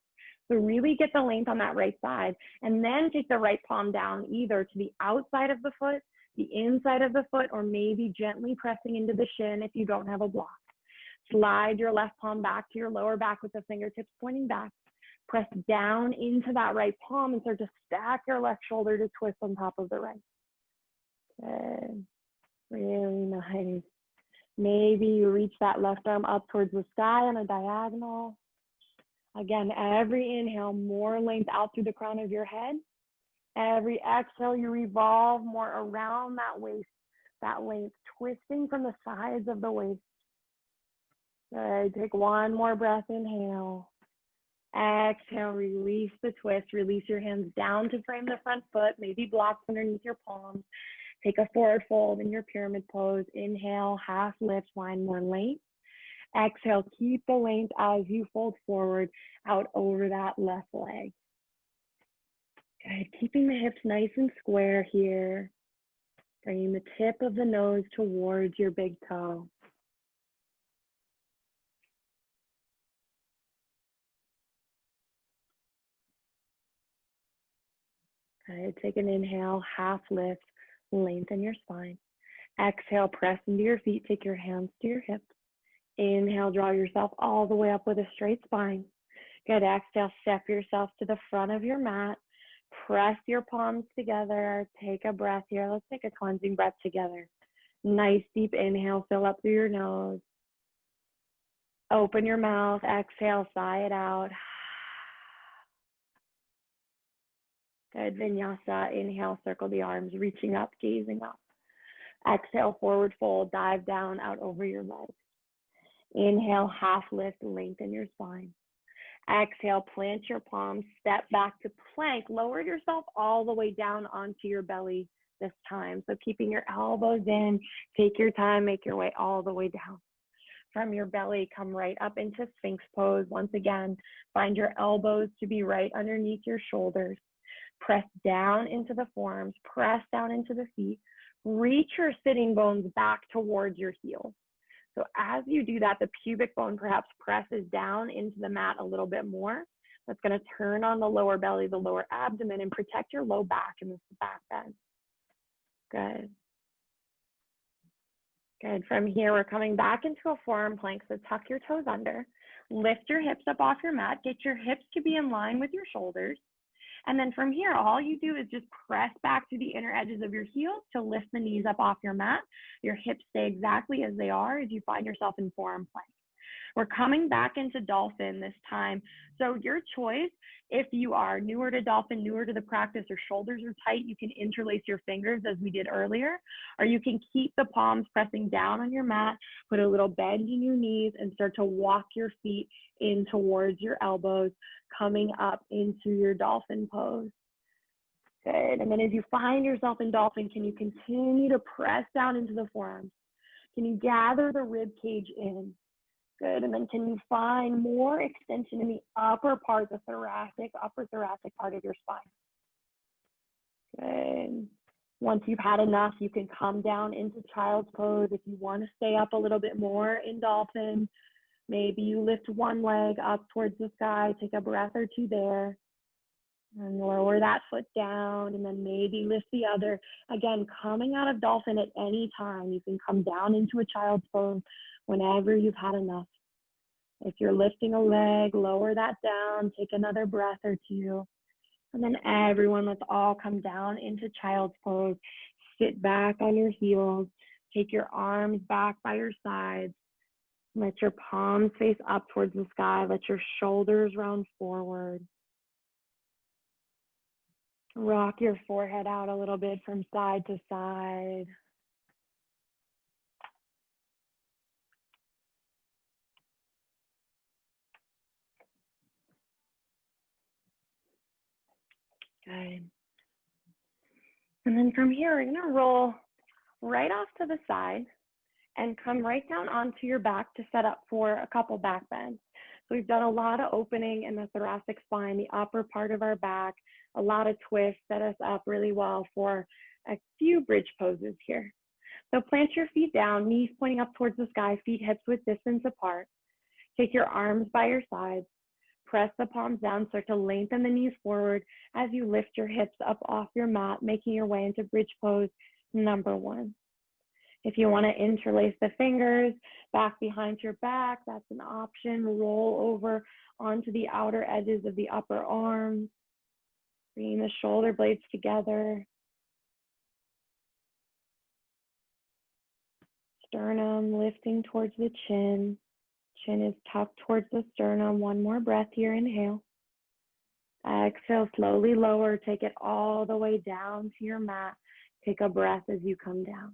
So really get the length on that right side, and then take the right palm down either to the outside of the foot, the inside of the foot, or maybe gently pressing into the shin if you don't have a block. Slide your left palm back to your lower back with the fingertips pointing back. Press down into that right palm and start to stack your left shoulder to twist on top of the right. Good. Really nice. Maybe you reach that left arm up towards the sky on a diagonal. Again, every inhale, more length out through the crown of your head. Every exhale, you revolve more around that waist, that length, twisting from the sides of the waist. Good. Take one more breath, inhale. Exhale, release the twist. Release your hands down to frame the front foot, maybe blocks underneath your palms. Take a forward fold in your pyramid pose. Inhale, half lift, find more length. Exhale, keep the length as you fold forward out over that left leg. Good. Keeping the hips nice and square here. Bringing the tip of the nose towards your big toe. Good. Take an inhale, half lift, lengthen your spine. Exhale, press into your feet, take your hands to your hips. Inhale, draw yourself all the way up with a straight spine. Good. Exhale, step yourself to the front of your mat. Press your palms together. Take a breath here. Let's take a cleansing breath together. Nice deep inhale, fill up through your nose. Open your mouth, exhale, sigh it out. Good. Vinyasa, inhale, circle the arms, reaching up, gazing up. Exhale, forward fold, dive down out over your legs. Inhale, half lift, lengthen your spine. Exhale, plant your palms, step back to plank. Lower yourself all the way down onto your belly this time. So keeping your elbows in, take your time, make your way all the way down. From your belly, come right up into Sphinx pose. Once again, find your elbows to be right underneath your shoulders. Press down into the forearms, press down into the feet. Reach your sitting bones back towards your heels. So as you do that, the pubic bone perhaps presses down into the mat a little bit more. That's going to turn on the lower belly, the lower abdomen, and protect your low back and the back bend. Good. Good. From here, we're coming back into a forearm plank, so tuck your toes under. Lift your hips up off your mat. Get your hips to be in line with your shoulders. And then from here, all you do is just press back to the inner edges of your heels to lift the knees up off your mat. Your hips stay exactly as they are as you find yourself in forearm plank. We're coming back into dolphin this time. So your choice, if you are newer to dolphin, newer to the practice, or shoulders are tight, you can interlace your fingers as we did earlier, or you can keep the palms pressing down on your mat, put a little bend in your knees and start to walk your feet in towards your elbows, coming up into your dolphin pose. Good. And then as you find yourself in dolphin, can you continue to press down into the forearms? Can you gather the rib cage in? Good. And then can you find more extension in the upper part, the upper thoracic part of your spine? Good. Once you've had enough, you can come down into child's pose. If you want to stay up a little bit more in dolphin, maybe you lift one leg up towards the sky, take a breath or two there, and lower that foot down, and then maybe lift the other. Again, coming out of dolphin at any time, you can come down into a child's pose whenever you've had enough. If you're lifting a leg, lower that down, take another breath or two. And then everyone, let's all come down into child's pose. Sit back on your heels. Take your arms back by your sides. Let your palms face up towards the sky. Let your shoulders round forward. Rock your forehead out a little bit from side to side. Good. And then from here, we're gonna roll right off to the side and come right down onto your back to set up for a couple back bends. So we've done a lot of opening in the thoracic spine, the upper part of our back, a lot of twists, set us up really well for a few bridge poses here. So plant your feet down, knees pointing up towards the sky, feet hips width distance apart. Take your arms by your sides, press the palms down, start to lengthen the knees forward as you lift your hips up off your mat, making your way into bridge pose number 1. If you want to interlace the fingers back behind your back, that's an option. Roll over onto the outer edges of the upper arms, bringing the shoulder blades together. Sternum lifting towards the chin. Chin is tucked towards the sternum. One more breath here, inhale. Exhale, slowly lower. Take it all the way down to your mat. Take a breath as you come down.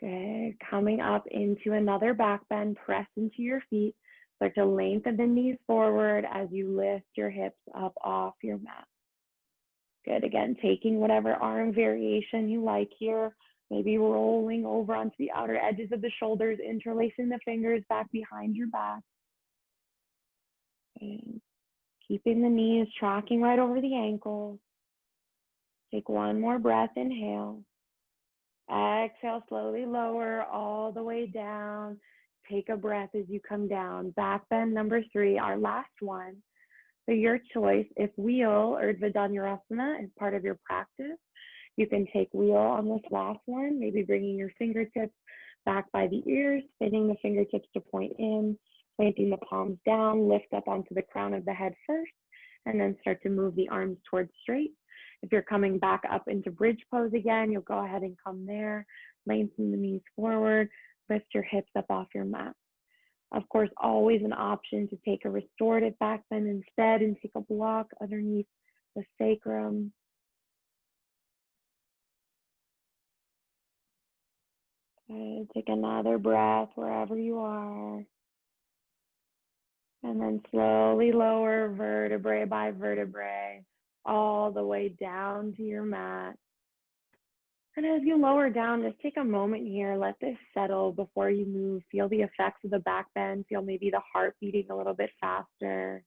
Good. Coming up into another back bend, press into your feet. Start to lengthen the knees forward as you lift your hips up off your mat. Good. Again, taking whatever arm variation you like here. Maybe rolling over onto the outer edges of the shoulders, interlacing the fingers back behind your back. And keeping the knees tracking right over the ankles. Take one more breath, inhale. Exhale, slowly lower all the way down. Take a breath as you come down. Back bend number 3, our last one. So your choice, if wheel or Urdhva Dhanurasana is part of your practice, you can take wheel on this last one, maybe bringing your fingertips back by the ears, spinning the fingertips to point in, planting the palms down, lift up onto the crown of the head first, and then start to move the arms towards straight. If you're coming back up into bridge pose again, you'll go ahead and come there, lengthen the knees forward, lift your hips up off your mat. Of course, always an option to take a restorative back bend instead and take a block underneath the sacrum. Okay, take another breath wherever you are. And then slowly lower vertebrae by vertebrae all the way down to your mat. And as you lower down, just take a moment here, let this settle before you move. Feel the effects of the back bend, feel maybe the heart beating a little bit faster.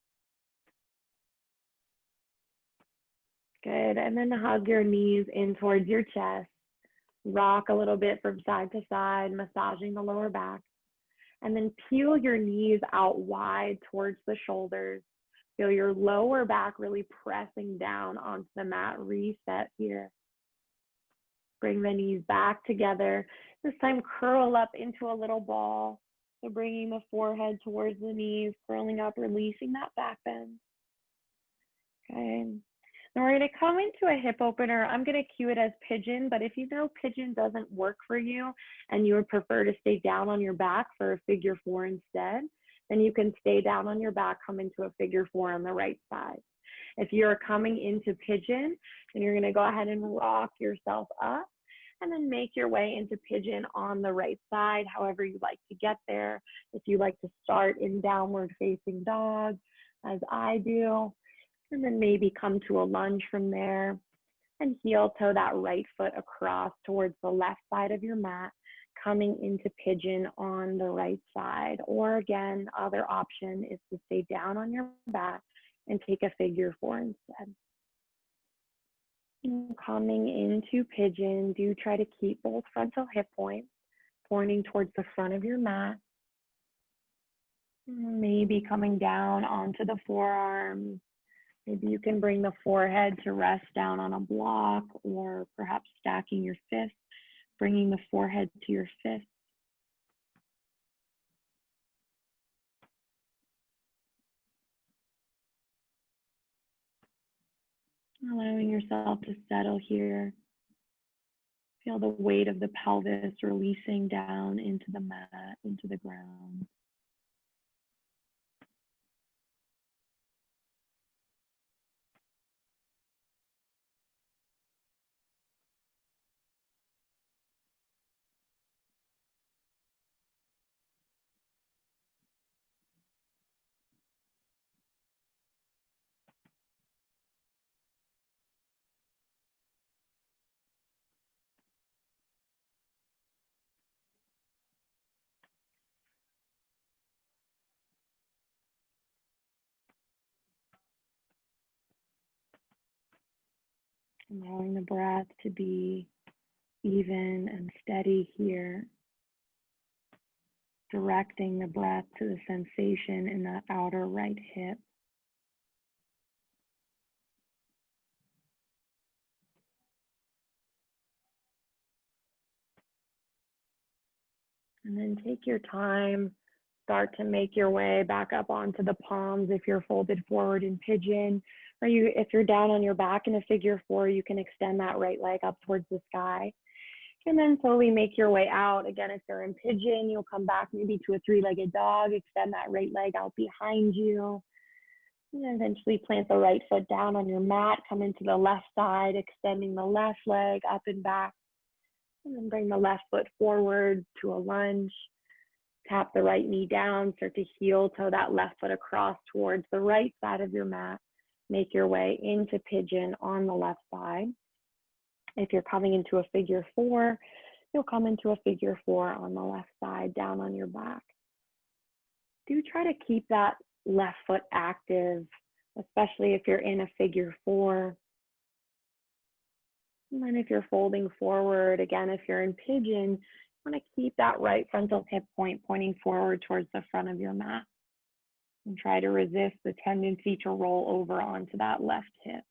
Good, and then hug your knees in towards your chest. Rock a little bit from side to side, massaging the lower back. And then peel your knees out wide towards the shoulders. Feel your lower back really pressing down onto the mat. Reset here. Bring the knees back together. This time curl up into a little ball. So bringing the forehead towards the knees, curling up, releasing that back bend. Okay. Now we're going to come into a hip opener. I'm going to cue it as pigeon, but if you know pigeon doesn't work for you and you would prefer to stay down on your back for a figure 4 instead, then you can stay down on your back, come into a figure 4 on the right side. If you're coming into pigeon, then you're going to go ahead and rock yourself up and then make your way into pigeon on the right side, however you like to get there. If you like to start in downward facing dog, as I do, and then maybe come to a lunge from there and heel toe that right foot across towards the left side of your mat, coming into pigeon on the right side. Or again, other option is to stay down on your back and take a figure 4 instead. And coming into pigeon, do try to keep both frontal hip points pointing towards the front of your mat. Maybe coming down onto the forearms. Maybe you can bring the forehead to rest down on a block, or perhaps stacking your fists, bringing the forehead to your fist. Allowing yourself to settle here. Feel the weight of the pelvis releasing down into the mat, into the ground. Allowing the breath to be even and steady here. Directing the breath to the sensation in that outer right hip. And then take your time, start to make your way back up onto the palms if you're folded forward in pigeon, or if you're down on your back in a figure four, you can extend that right leg up towards the sky. And then slowly make your way out. Again, if you're in pigeon, you'll come back maybe to a three-legged dog, extend that right leg out behind you. And eventually plant the right foot down on your mat, come into the left side, extending the left leg up and back. And then bring the left foot forward to a lunge. Tap the right knee down, start to heel toe that left foot across towards the right side of your mat. Make your way into pigeon on the left side. If you're coming into a figure four, you'll come into a figure four on the left side, down on your back. Do try to keep that left foot active, especially if you're in a figure four. And then if you're folding forward, again, if you're in pigeon, you want to keep that right frontal hip point pointing forward towards the front of your mat. And try to resist the tendency to roll over onto that left hip.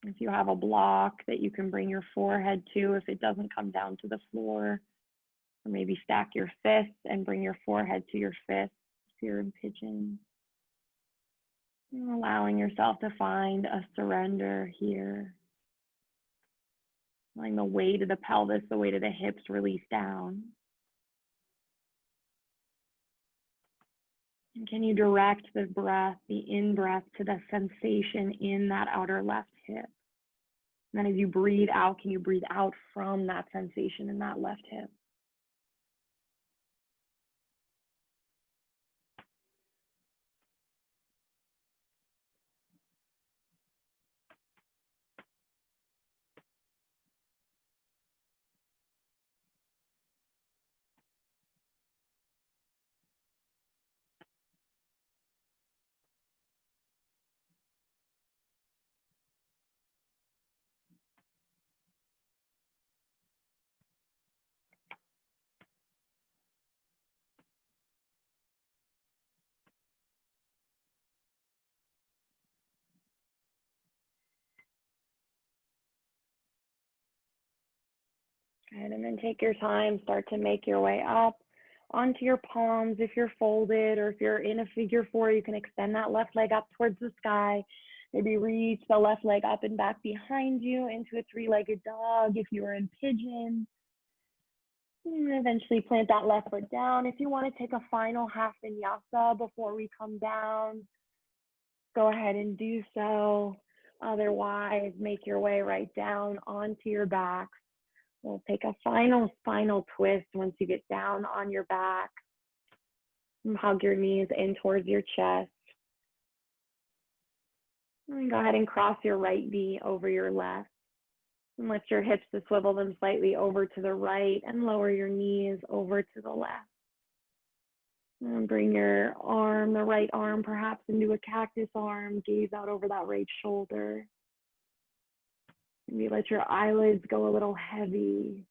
If you have a block that you can bring your forehead to, if it doesn't come down to the floor, or maybe stack your fists and bring your forehead to your fists if you're in pigeon. And allowing yourself to find a surrender here. Letting the weight of the pelvis, the weight of the hips release down. And can you direct the breath, the in-breath, to the sensation in that outer left hip? And then as you breathe out, can you breathe out from that sensation in that left hip? Good, and then take your time, start to make your way up onto your palms if you're folded, or if you're in a figure four, you can extend that left leg up towards the sky. Maybe reach the left leg up and back behind you into a three-legged dog if you are in pigeon. And eventually plant that left foot down. If you want to take a final half vinyasa before we come down, go ahead and do so. Otherwise, make your way right down onto your back. We'll take a final spinal twist once you get down on your back. And hug your knees in towards your chest. And go ahead and cross your right knee over your left. And lift your hips to swivel them slightly over to the right and lower your knees over to the left. And bring your arm, the right arm perhaps into a cactus arm, gaze out over that right shoulder. Maybe let your eyelids go a little heavy.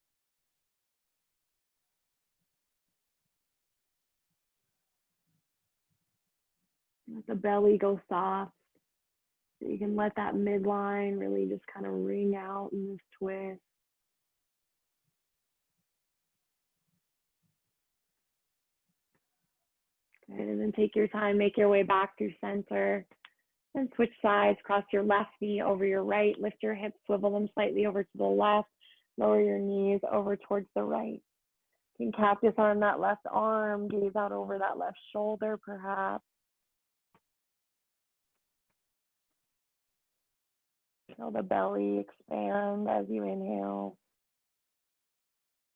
Let the belly go soft. So you can let that midline really just kind of ring out in this twist. Good. And then take your time, make your way back through center. And switch sides, cross your left knee over your right, lift your hips, swivel them slightly over to the left, lower your knees over towards the right. You can cactus on that left arm, gaze out over that left shoulder perhaps. Feel the belly expand as you inhale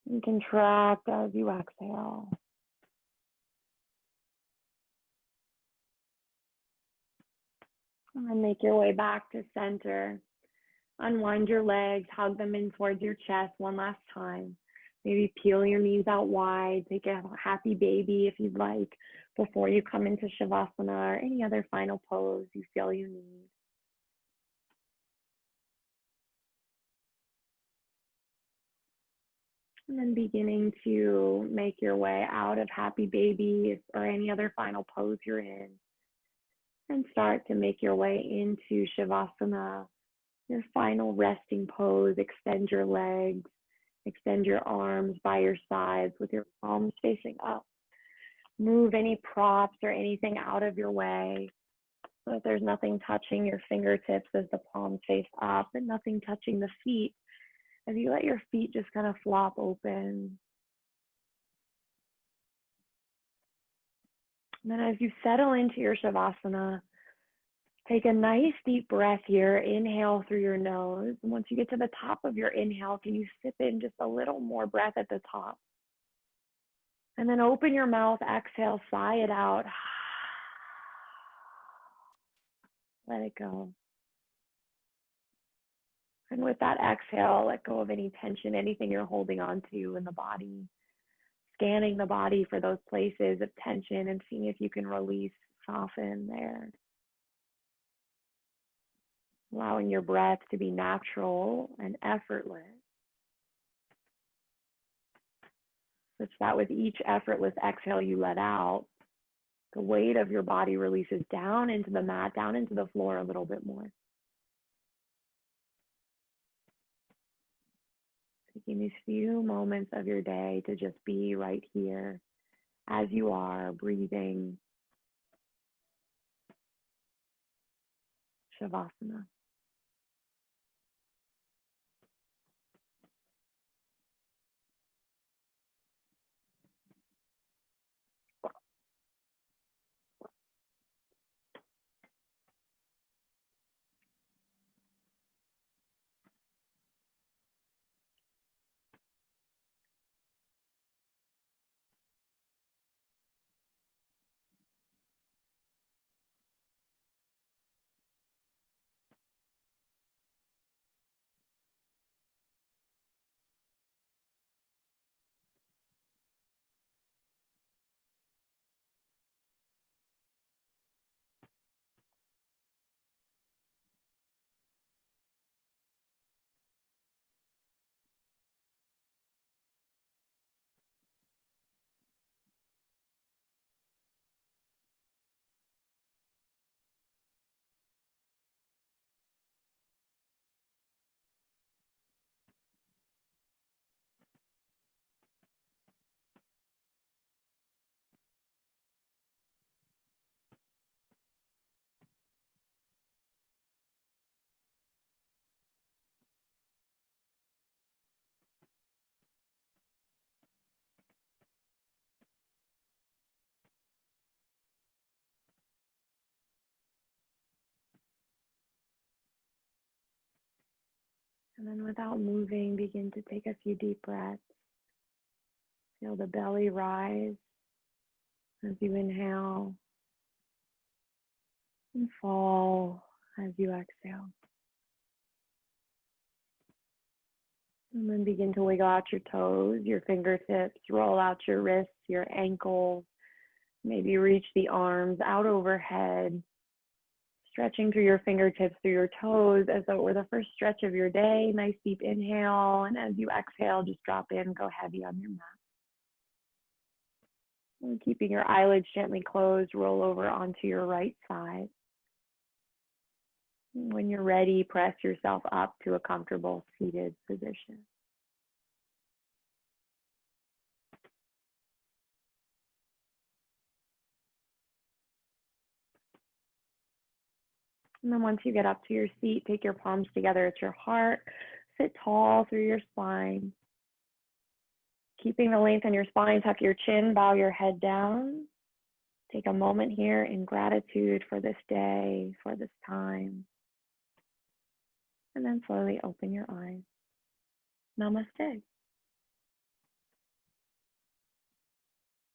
and contract as you exhale. And then make your way back to center. Unwind your legs, hug them in towards your chest one last time. Maybe peel your knees out wide, take a happy baby if you'd like before you come into Shavasana or any other final pose you feel you need. And then beginning to make your way out of happy baby or any other final pose you're in. And start to make your way into Shavasana, your final resting pose. Extend your legs, extend your arms by your sides with your palms facing up. Move any props or anything out of your way so that there's nothing touching your fingertips as the palms face up and nothing touching the feet as you let your feet just kind of flop open. And then as you settle into your Shavasana, take a nice deep breath here. Inhale through your nose. And once you get to the top of your inhale, can you sip in just a little more breath at the top? And then open your mouth, exhale, sigh it out. Let it go. And with that exhale, let go of any tension, anything you're holding on to in the body. Scanning the body for those places of tension and seeing if you can release, soften there. Allowing your breath to be natural and effortless, such that with each effortless exhale you let out, the weight of your body releases down into the mat, down into the floor a little bit more. Taking these few moments of your day to just be right here as you are, breathing Shavasana. And then without moving, begin to take a few deep breaths. Feel the belly rise as you inhale and fall as you exhale. And then begin to wiggle out your toes, your fingertips, roll out your wrists, your ankles. Maybe reach the arms out overhead, stretching through your fingertips, through your toes, as though it were the first stretch of your day. Nice deep inhale. And as you exhale, just drop in, go heavy on your mat. And keeping your eyelids gently closed, roll over onto your right side. And when you're ready, press yourself up to a comfortable seated position. And then once you get up to your seat, take your palms together at your heart. Sit tall through your spine. Keeping the length in your spine, tuck your chin, bow your head down. Take a moment here in gratitude for this day, for this time. And then slowly open your eyes. Namaste.